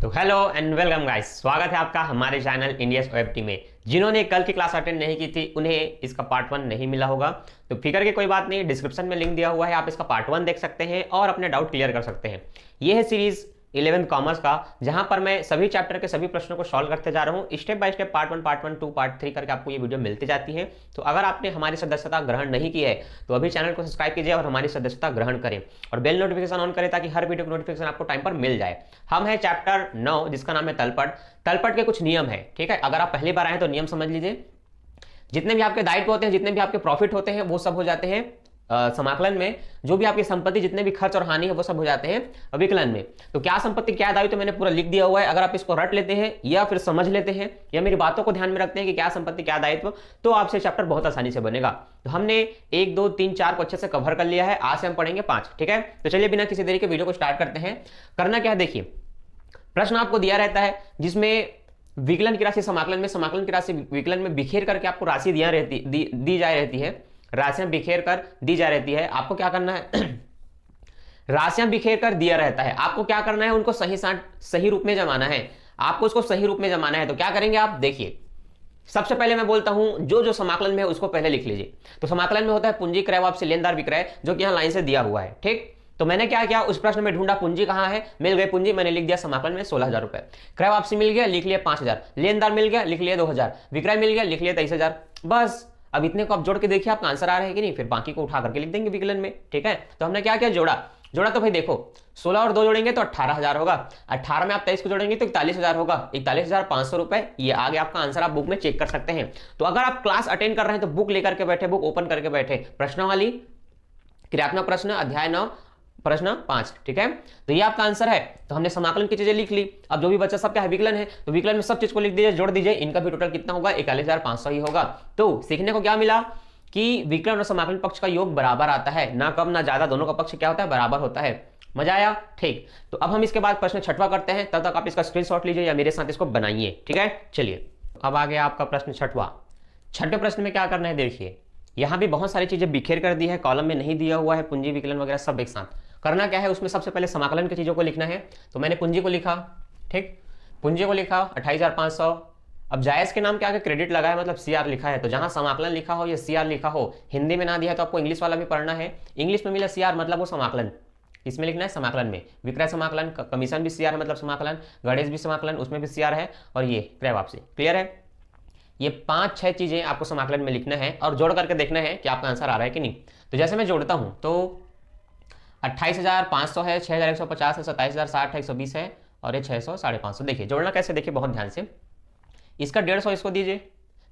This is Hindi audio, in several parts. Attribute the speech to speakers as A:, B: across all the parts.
A: तो हेलो एंड वेलकम गाइस, स्वागत है आपका हमारे चैनल इंडियस ओएफटी में। जिन्होंने कल की क्लास अटेंड नहीं की थी उन्हें इसका पार्ट 1 नहीं मिला होगा, तो फिकर की कोई बात नहीं, डिस्क्रिप्शन में लिंक दिया हुआ है, आप इसका पार्ट 1 देख सकते हैं और अपने डाउट क्लियर कर सकते हैं। यह है सीरीज 11th कॉमर्स का, जहां पर मैं सभी चैप्टर के सभी प्रश्नों को सॉल्व करते जा रहा हूं step by step, part 1, part 1, 2, part 3 करके आपको ये वीडियो मिलती जाती है। तो अगर आपने हमारी सदस्यता ग्रहण नहीं की है तो अभी चैनल को सब्सक्राइब कीजिए और हमारी सदस्यता ग्रहण करें और बेल नोटिफिकेशन ऑन करें ताकि हर वीडियो की नोटिफिकेशन आपको टाइम पर मिल जाए। हम है चैप्टर 9 जिसका नाम है तलपट। तलपट के कुछ नियम है, ठीक है। अगर आप पहली बार आए तो नियम समझ लीजिए। जितने भी आपके दायित्व होते हैं, जितने भी आपके प्रॉफिट होते हैं, वो सब हो जाते हैं समाकलन में। जो भी आपकी संपत्ति, जितने भी खर्च और हानि है, वो सब हो जाते हैं विकलन में। तो क्या संपत्ति क्या दायित्व तो मैंने पूरा लिख दिया हुआ है। अगर आप इसको रट लेते हैं या फिर समझ लेते हैं या मेरी बातों को ध्यान में रखते हैं कि क्या संपत्ति क्या दायित्व, तो आपसे चैप्टर बहुत आसानी से बनेगा। तो हमने 1, 2, 3, 4 को अच्छे से कवर कर लिया है। आज से हम पढ़ेंगे 5, ठीक है। तो चलिए बिना किसी देरी के वीडियो को स्टार्ट करते हैं। करना क्या है देखिए, प्रश्न आपको दिया रहता है जिसमें विकलन की राशि समाकलन में, समाकलन की राशि विकलन में बिखेर करके आपको राशि दी जा रहती है, राशियां बिखेर कर दी जा रहती है। आपको क्या करना है राशियां बिखेर कर दिया रहता है, आपको क्या करना है, उनको सही रूप में जमाना है। आपको उसको सही रूप में जमाना है। तो क्या करेंगे आप देखिए, सबसे पहले मैं बोलता हूं जो समाकलन में है उसको पहले लिख लीजिए। तो समाकलन में होता है पूंजी, क्रय वापसी, लेनदार विक्रय, जो कि यहां लाइन से दिया हुआ है, ठीक। तो मैंने क्या किया, उस प्रश्न में ढूंढा पूंजी कहां है, मिल गई पूंजी, मैंने लिख दिया समाकलन में 16,000 रुपए। क्रय वापसी मिल गया, लिख लिया 5,000। लेनदार मिल गया, लिख लिया 2,000। विक्रय मिल गया, लिख लिया 23,000। बस अब इतने को आप जोड़ के देखिए आपका आंसर आ रहा है कि नहीं, फिर बाकी को उठा करके लिख देंगे विकलन में, ठीक है। तो हमने क्या किया, जोड़ा तो भाई देखो 16 और 2 जोड़ेंगे तो 18,000 होगा। 18 में आप 23 को जोड़ेंगे तो 41,000 होगा। 41,500 रुपए, ये आ गया आपका आंसर। आप बुक में चेक कर सकते हैं। तो अगर आप क्लास अटेंड कर रहे हैं तो बुक लेकर के बैठे, बुक ओपन करके बैठे, प्रश्नावली क्रियात्मक प्रश्न अध्याय 9 प्रश्न 5, ठीक है। तो ये आपका आंसर है। तो हमने समाकलन की चीजें लिख ली। अब जो भी बच्चा सब क्या है, विकलन है, तो विकलन में सब चीज को लिख दीजिए, जोड़ दीजिए। इनका भी टोटल कितना होगा, 41,500 ही होगा। तो सीखने को क्या मिला कि विकलन और समाकलन पक्ष का योग बराबर आता है, ना कम ना ज्यादा, दोनों का पक्ष क्या होता है, बराबर होता है। मजा आया, ठीक। तो अब हम इसके बाद प्रश्न 6वां करते हैं, तब तक आप इसका स्क्रीनशॉट लीजिए या मेरे साथ इसको बनाइए, ठीक है। चलिए अब आ गया आपका प्रश्न 6वां। 6वें प्रश्न में क्या करना है देखिए, यहां भी बहुत सारी चीजें बिखेर कर दी है, कॉलम में नहीं दिया हुआ है, पूंजी विकलन वगैरह सब एक साथ। करना क्या है, उसमें सबसे पहले समाकलन की चीजों को लिखना है। तो मैंने पूंजी को लिखा, ठीक, पूंजी को लिखा 28,500। अब जायज के नाम के आगे क्रेडिट लगा है, मतलब सीआर लिखा है। तो जहां समाकलन लिखा हो या सीआर लिखा हो, हिंदी में ना दिया है तो आपको इंग्लिश वाला भी पढ़ना है। इंग्लिश में मिला सीआर मतलब वो समाकलन, इसमें लिखना है समाकलन में। विक्रय समाकलन, कमीशन भी सीआर है मतलब समाकलन, गणेश भी समाकलन, उसमें भी सीआर है, और ये क्रय वापसी। क्लियर है। ये 5-6 चीजें आपको समाकलन में लिखना है और जोड़ करके देखना है कि आपका आंसर आ रहा है कि नहीं। तो जैसे मैं जोड़ता हूं तो 28,500 है, 6,150 है, 27,060 है, 120 है और ये 600 550। देखिए जोड़ना कैसे, देखिए बहुत ध्यान से। इसका 150 इसको दीजिए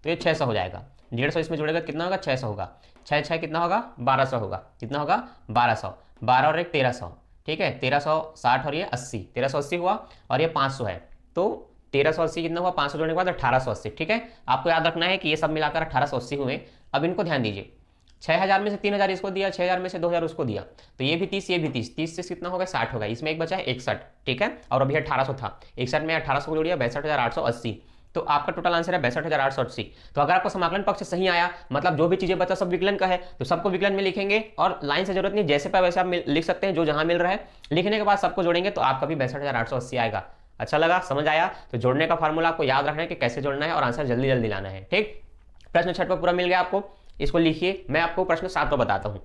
A: तो ये 600 हो जाएगा। 150 इसमें जोड़ेगा कितना होगा, 600 होगा। 6 कितना होगा, 1200 होगा। कितना होगा, 1200। 12 और 1 1300, ठीक है। 1360 और ये 80, 1380 हुआ और ये 500 है। तो 1380 कितना हुआ, 500 जोड़ने के बाद 1880, ठीक है। आपको याद रखना है कि ये सब मिलाकर 1880 हुए। अब इनको ध्यान दीजिए, 6,000 में से 3,000 इसको दिया, 6,000 में से 2,000 उसको दिया, तो ये भी 30, ये भी 30, 30 से कितना होगा, 60 होगा। इसमें एक बचा है 61, ठीक है। और अभी 1800 था, 61 में 1800 को जोड़िए 62,880। तो आपका टोटल आंसर है 62,880। तो अगर आपको समाकलन पक्ष सही आया, मतलब जो भी चीजें बचा सब विकलन का है, तो सबको विकलन में लिखेंगे और लाइन से जरूरत नहीं, जैसे पे वैसे आप लिख सकते हैं, जो जहां मिल रहा है। लिखने के बाद सबको जोड़ेंगे तो आपका भी 62,880 आएगा। अच्छा लगा, समझ आया। तो जोड़ने का फार्मूला आपको याद रखना है कि कैसे जोड़ना है और आंसर जल्दी जल्दी लाना है, ठीक। प्रश्न 6 पूरा मिल गया आपको, इसको लिखिए। मैं आपको प्रश्न 7 को बताता हूं।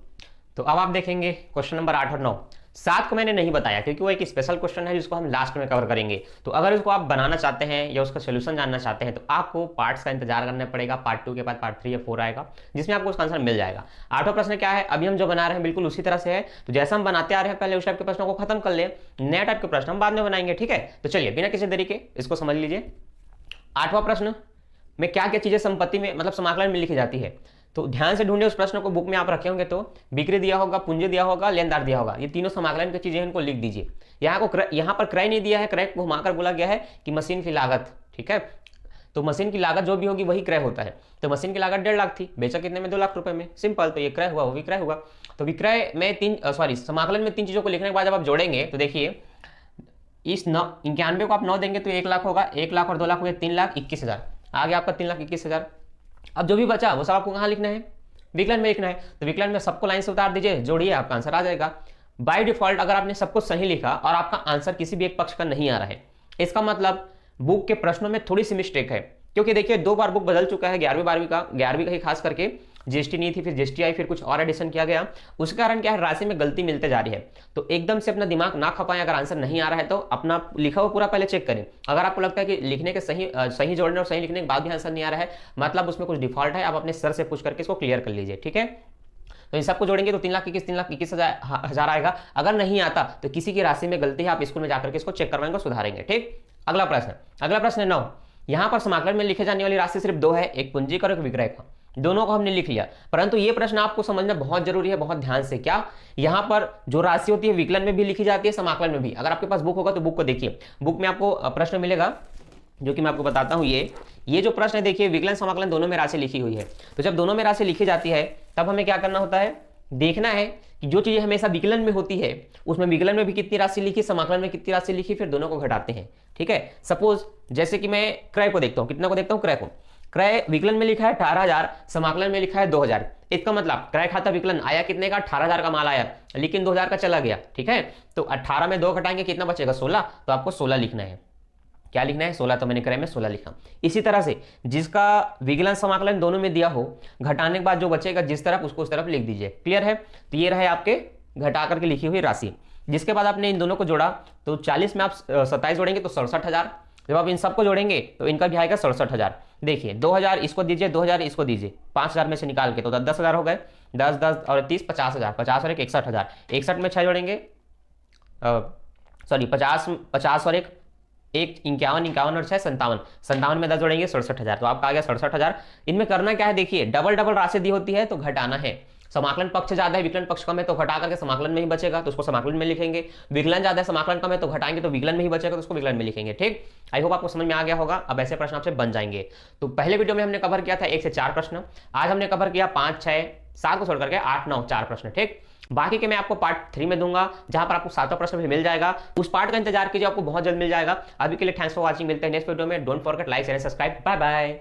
A: तो अब आप देखेंगे क्वेश्चन नंबर 8 और 9। 7 को मैंने नहीं बताया क्योंकि वो एक स्पेशल क्वेश्चन है जिसको हम लास्ट में कवर करेंगे। तो अगर इसको आप बनाना चाहते हैं या उसका सोल्यूशन जानना चाहते हैं तो आपको पार्ट्स का इंतजार करना पड़ेगा। पार्ट 2 के बाद पार्ट 3 या 4 आएगा जिसमें आपको उसका आंसर मिल जाएगा। 8वां प्रश्न क्या है, अभी हम जो बना रहे हैं बिल्कुल उसी तरह से है। तो जैसा हम बनाते आ रहे हैं, पहले उस टाइप के प्रश्नों को खत्म कर ले, नए टाइप के प्रश्न हम बाद में बनाएंगे, ठीक है। तो चलिए बिना किसी देरी के इसको समझ लीजिए। 8वां प्रश्न में क्या क्या चीजें संपत्ति में मतलब समाकलन में लिखी जाती है, तो ध्यान से ढूंढे। उस प्रश्न को बुक में आप रखे होंगे तो बिक्री दिया होगा, पूंजी दिया होगा, लेनदार दिया होगा, ये तीनों समाकलन की चीजें इनको लिख दीजिए। यहाँ पर क्रय नहीं दिया है, क्रय को घुमाकर बोला गया है कि मशीन की लागत, ठीक है। तो मशीन की लागत जो भी होगी वही क्रय होता है। तो मशीन की लागत 1.5 लाख थी, बेचा कितने में, 2 लाख रुपए में, सिंपल। तो ये क्रय हुआ, वो भी क्रय हुआ। तो विक्रय में समाकलन में 3 चीजों को लिखने के बाद जब आप जोड़ेंगे तो देखिए, इस 91 को आप 9 देंगे तो 1 लाख होगा, 1 लाख और 2 लाख हो गया 3,21,000, आ गया आपका 3,21,000। अब जो भी बचा वो सब आपको कहां लिखना है, विकलन में लिखना है। तो विकलन में सबको लाइन से उतार दीजिए, जोड़िए, आपका आंसर आ जाएगा। बाय डिफॉल्ट अगर आपने सबको सही लिखा और आपका आंसर किसी भी एक पक्ष का नहीं आ रहा है, इसका मतलब बुक के प्रश्नों में थोड़ी सी मिस्टेक है, क्योंकि देखिए 2 बार बुक बदल चुका है, 11वीं का ही खास करके जीएसटी नहीं थी, फिर जीएसटी आई, फिर कुछ और एडिशन किया गया। उसके कारण क्या है, राशि में गलती मिलते जा रही है। तो एकदम से अपना दिमाग ना खपाएं, अगर आंसर नहीं आ रहा है तो अपना लिखा हुआ पूरा पहले चेक करें। अगर आपको लगता है कि लिखने के सही जोड़ने और सही लिखने के बाद भी आंसर नहीं आ रहा है, मतलब उसमें कुछ डिफॉल्ट है, आप अपने सर से पूछ करके इसको क्लियर कर लीजिए, ठीक है। तो इन सबको जोड़ेंगे तो 3,21,00,000 आएगा। अगर नहीं आता तो किसी की राशि में गलती है, आप स्कूल में जाकर के इसको चेक करवाएंगे, सुधारेंगे, ठीक। अगला प्रश्न है 9। यहां पर समाकलन में लिखे जाने वाली राशि सिर्फ 2 है, एक पूंजी का और एक विक्रय का। दोनों को हमने लिख लिया, परंतु ये प्रश्न आपको समझना बहुत जरूरी है, बहुत ध्यान से। क्या यहां पर जो राशि होती है विकलन में भी लिखी जाती है, समाकलन में भी। अगर आपके पास बुक होगा तो बुक को देखिए, बुक में आपको प्रश्न मिलेगा जो कि मैं आपको बताता हूं। ये जो प्रश्न है देखिए, विकलन समाकलन दोनों में राशि लिखी हुई है। तो जब दोनों में राशि लिखी जाती है तब हमें क्या करना होता है, देखना है कि जो चीजें हमेशा विकलन में होती है उसमें विकलन में भी कितनी राशि लिखी, समाकलन में कितनी राशि लिखी, फिर दोनों को घटाते हैं, ठीक है। सपोज जैसे कि मैं क्रय को देखता हूं, कितना को देखता हूं, क्रय को। क्रय विकलन में लिखा है 18,000, समाकलन में लिखा है 2,000। इसका मतलब क्रय खाता विकलन आया कितने का, 18,000 का माल आया, लेकिन 2,000 का चला गया, ठीक है। तो 18 में 2 घटाएंगे कितना बचेगा, 16। तो आपको 16 लिखना है। क्या लिखना है, 16। तो मैंने क्रय में 16 लिखा। इसी तरह से जिसका विकलन समाकलन दोनों में दिया हो, घटाने के बाद जो बचेगा जिस तरफ, उसको उस तरफ लिख दीजिए। क्लियर है। तो ये रहे आपके घटा करके लिखी हुई राशि। जिसके बाद आपने इन दोनों को जोड़ा तो 40 में आप 27 जोड़ेंगे तो 67,000। जब आप इन सबको जोड़ेंगे तो इनका भी आएगा 67,000। देखिए 2,000 इसको दीजिए, 2,000 इसको दीजिए, 5,000 में से निकाल के तो 10,000 हो गए। 10 10 और 30 50,000, 50 और 1 61,000। 61 में 6 जोड़ेंगे, सॉरी 50 और 1 51, 51 और 6 57, 57 में 10 जोड़ेंगे 67,000। तो आपका आ गया 67,000। इनमें करना क्या है, देखिए डबल राशि दी होती है तो घटाना है। समाकलन पक्ष ज्यादा है, विकलन पक्ष कम है, तो घटा करके समाकलन में ही बचेगा तो उसको समाकलन में लिखेंगे। विकलन ज्यादा है, समाकलन कम है, तो घटाएंगे तो विकलन में ही बचेगा तो उसको विकलन में लिखेंगे, ठीक। आई होप आपको समझ में आ गया होगा। अब ऐसे प्रश्न आपसे बन जाएंगे। तो पहले वीडियो में हमने कवर किया था 1 से 4 प्रश्न, आज हमने कवर किया 5 6 7 को छोड़ करके 8 9 4 प्रश्न, ठीक। बाकी के मैं आपको पार्ट 3 में दूंगा, जहां पर आपको 7वां प्रश्न भी मिल जाएगा। उस पार्ट का इंतजार कीजिए, आपको बहुत जल्द मिल जाएगा। अभी के लिए थैंक्स फॉर वॉचिंग, मिलते हैं नेक्स्ट वीडियो में। Don't forget like share subscribe. Bye bye.